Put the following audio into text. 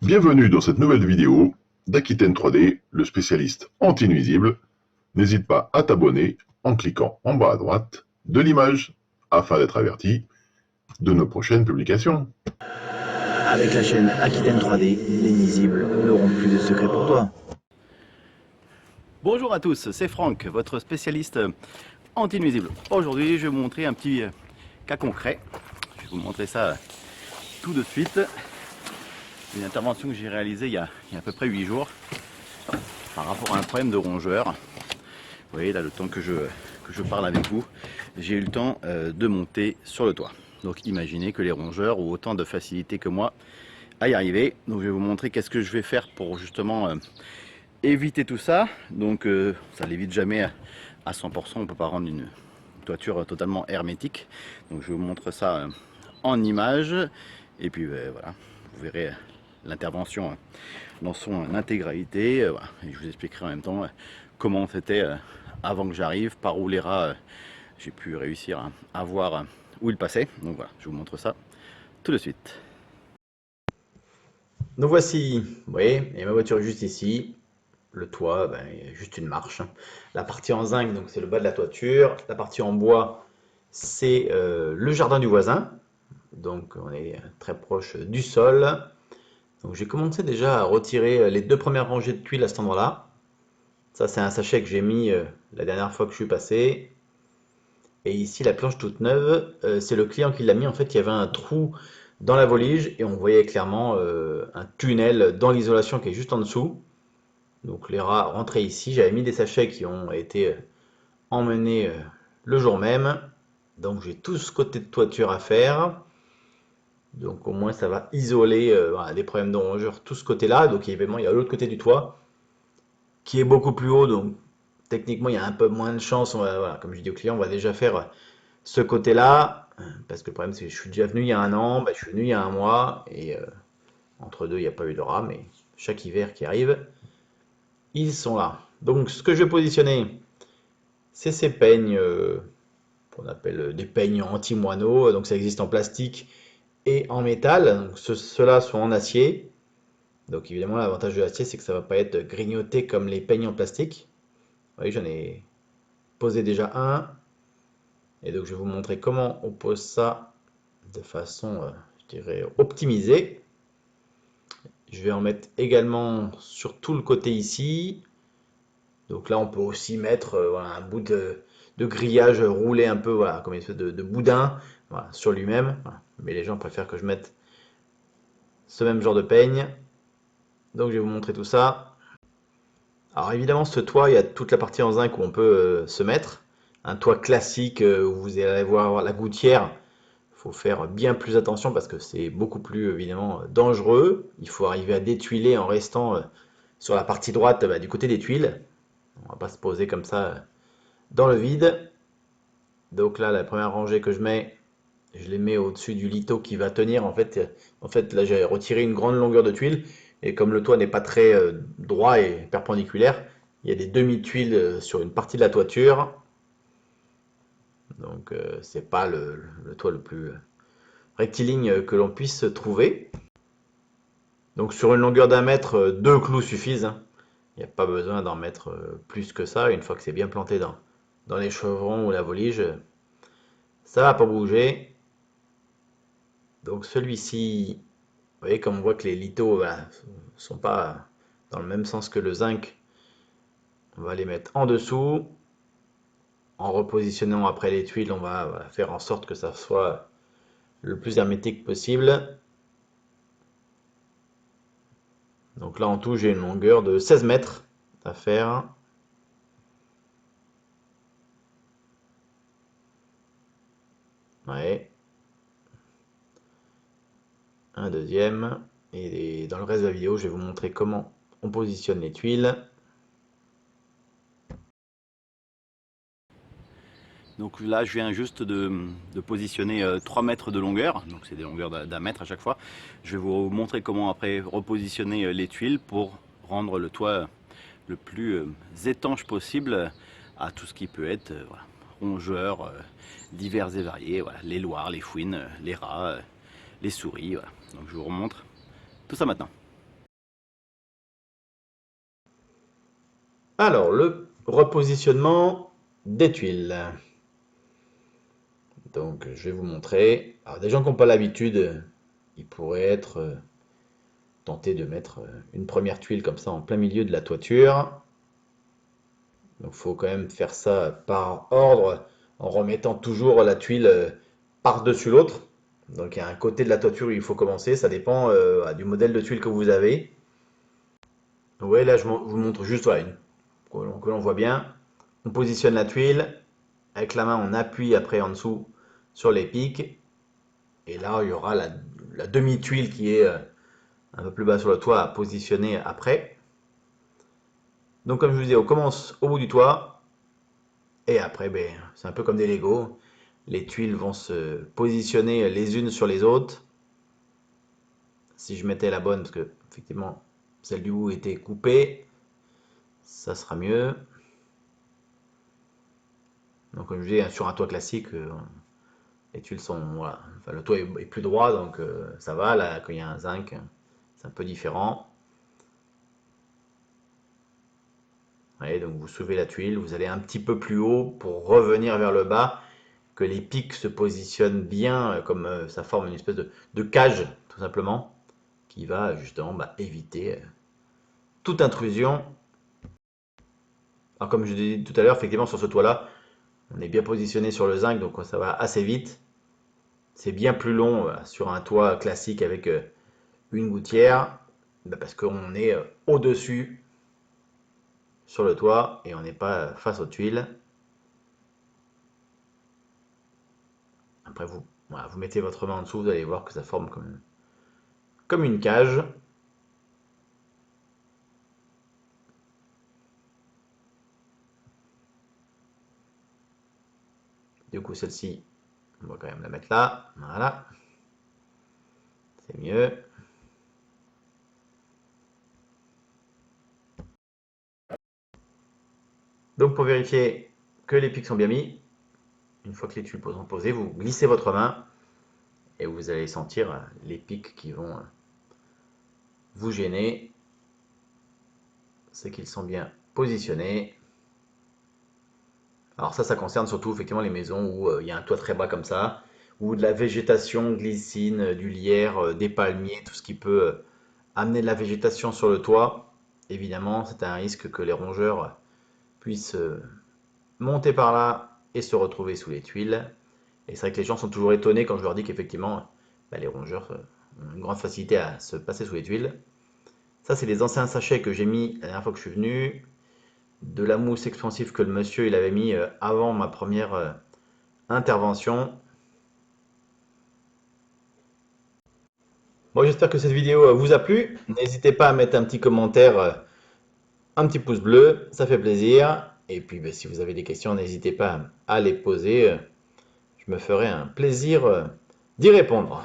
Bienvenue dans cette nouvelle vidéo d'Aquitaine 3D, le spécialiste anti-nuisible. N'hésite pas à t'abonner en cliquant en bas à droite de l'image afin d'être averti de nos prochaines publications. Avec la chaîne Aquitaine 3D, les nuisibles n'auront plus de secrets pour toi. Bonjour à tous, c'est Franck, votre spécialiste anti-nuisible. Aujourd'hui, je vais vous montrer un petit cas concret. Je vais vous montrer ça tout de suite. Une intervention que j'ai réalisée il y a à peu près 8 jours par rapport à un problème de rongeur. Vous voyez, là, le temps que je parle avec vous, j'ai eu le temps de monter sur le toit. Donc imaginez que les rongeurs ont autant de facilité que moi à y arriver. Donc je vais vous montrer qu'est-ce que je vais faire pour justement éviter tout ça. Donc ça l'évite jamais à 100%, on ne peut pas rendre une toiture totalement hermétique. Donc je vous montre ça en image et puis voilà, vous verrez l'intervention dans son intégralité. Voilà. Et je vous expliquerai en même temps comment c'était avant que j'arrive, par où les rats j'ai pu réussir à voir où ils passaient. Donc voilà, je vous montre ça tout de suite. Nous voici, vous voyez, et ma voiture est juste ici. Le toit, il y a juste une marche. La partie en zinc, donc c'est le bas de la toiture. La partie en bois, c'est le jardin du voisin. Donc on est très proche du sol. Donc j'ai commencé déjà à retirer les deux premières rangées de tuiles à cet endroit-là. Ça c'est un sachet que j'ai mis la dernière fois que je suis passé. Et ici la planche toute neuve, c'est le client qui l'a mis. En fait, il y avait un trou dans la volige et on voyait clairement un tunnel dans l'isolation qui est juste en dessous. Donc les rats rentraient ici. J'avais mis des sachets qui ont été emmenés le jour même. Donc j'ai tout ce côté de toiture à faire. Donc au moins ça va isoler voilà, des problèmes de rongeurs tout ce côté-là. Donc évidemment il y a l'autre côté du toit qui est beaucoup plus haut. Donc techniquement il y a un peu moins de chance. Voilà, comme je dis au client, on va déjà faire ce côté-là. Parce que le problème c'est que je suis déjà venu il y a un an, je suis venu il y a un mois. Et entre deux il n'y a pas eu de rats. Mais chaque hiver qui arrive, ils sont là. Donc ce que je vais positionner, c'est ces peignes qu'on appelle des peignes anti-moineaux. Donc ça existe en plastique et en métal. Donc ceux-là sont en acier. Donc évidemment l'avantage de l'acier c'est que ça ne va pas être grignoté comme les peignes en plastique. Vous voyez, j'en ai posé déjà un. Et donc je vais vous montrer comment on pose ça de façon, je dirais, optimisée. Je vais en mettre également sur tout le côté ici. Donc là, on peut aussi mettre voilà, un bout de grillage roulé un peu, voilà, comme une espèce de boudin voilà, sur lui-même. Voilà. Mais les gens préfèrent que je mette ce même genre de peigne. Donc je vais vous montrer tout ça. Alors évidemment, ce toit, il y a toute la partie en zinc où on peut se mettre. Un toit classique où vous allez voir la gouttière. Il faut faire bien plus attention parce que c'est beaucoup plus évidemment dangereux. Il faut arriver à détuiler en restant sur la partie droite du côté des tuiles. On ne va pas se poser comme ça dans le vide. Donc là, la première rangée que je mets, je les mets au-dessus du lito qui va tenir. En fait là, j'ai retiré une grande longueur de tuile. Et comme le toit n'est pas très droit et perpendiculaire, il y a des demi-tuiles sur une partie de la toiture. Donc c'est pas le toit le plus rectiligne que l'on puisse trouver. Donc sur une longueur d'un mètre, deux clous suffisent. Hein. Il n'y a pas besoin d'en mettre plus que ça. Une fois que c'est bien planté dans les chevrons ou la volige, ça va pas bouger. Donc celui-ci, vous voyez comme on voit que les litos ne sont pas dans le même sens que le zinc. On va les mettre en dessous. En repositionnant après les tuiles, on va faire en sorte que ça soit le plus hermétique possible. Donc là en tout, j'ai une longueur de 16 mètres à faire. Ouais. Un deuxième. Et dans le reste de la vidéo, je vais vous montrer comment on positionne les tuiles. Donc là, je viens juste de positionner 3 mètres de longueur, donc c'est des longueurs d'un mètre à chaque fois. Je vais vous montrer comment après repositionner les tuiles pour rendre le toit le plus étanche possible à tout ce qui peut être voilà, rongeurs divers et variés, voilà, les loirs, les fouines, les rats, les souris. Voilà. Donc je vous remontre tout ça maintenant. Alors, le repositionnement des tuiles. Donc, je vais vous montrer. Alors, des gens qui n'ont pas l'habitude, ils pourraient être tentés de mettre une première tuile comme ça en plein milieu de la toiture. Donc, il faut quand même faire ça par ordre, en remettant toujours la tuile par-dessus l'autre. Donc, il y a un côté de la toiture où il faut commencer. Ça dépend du modèle de tuile que vous avez. Oui, là, je vous montre juste voilà, que l'on voit bien. On positionne la tuile. Avec la main, on appuie après en dessous sur les pics. Et là, il y aura la demi-tuile qui est un peu plus bas sur le toit à positionner après. Donc, comme je vous disais, on commence au bout du toit. Et après, ben, c'est un peu comme des Lego. Les tuiles vont se positionner les unes sur les autres. Si je mettais la bonne, parce que effectivement, celle du bout était coupée, ça sera mieux. Donc, comme je vous dis, sur un toit classique, les tuiles sont, voilà, enfin, le toit est plus droit, donc ça va. Là, quand il y a un zinc, c'est un peu différent. Voyez, donc vous soulevez la tuile, vous allez un petit peu plus haut pour revenir vers le bas, que les pics se positionnent bien, comme ça forme une espèce de cage, tout simplement, qui va justement éviter toute intrusion. Alors comme je l'ai dit tout à l'heure, effectivement sur ce toit-là, on est bien positionné sur le zinc, donc ça va assez vite. C'est bien plus long sur un toit classique avec une gouttière, parce qu'on est au-dessus sur le toit et on n'est pas face aux tuiles. Après vous, voilà, vous mettez votre main en dessous, vous allez voir que ça forme comme une cage. Du coup celle-ci, on va quand même la mettre là, voilà, c'est mieux. Donc pour vérifier que les pics sont bien mis, une fois que les tuiles sont posées, vous glissez votre main et vous allez sentir les pics qui vont vous gêner. C'est qu'ils sont bien positionnés. Alors ça concerne surtout effectivement les maisons où il y a un toit très bas comme ça, où de la végétation glycine, du lierre, des palmiers, tout ce qui peut amener de la végétation sur le toit. Évidemment, c'est un risque que les rongeurs puissent monter par là et se retrouver sous les tuiles. Et c'est vrai que les gens sont toujours étonnés quand je leur dis qu'effectivement, les rongeurs ont une grande facilité à se passer sous les tuiles. Ça, c'est les anciens sachets que j'ai mis la dernière fois que je suis venu, de la mousse expansive que le monsieur il avait mis avant ma première intervention. Bon, j'espère que cette vidéo vous a plu. N'hésitez pas à mettre un petit commentaire, un petit pouce bleu, ça fait plaisir. Et puis, si vous avez des questions, n'hésitez pas à les poser. Je me ferai un plaisir d'y répondre.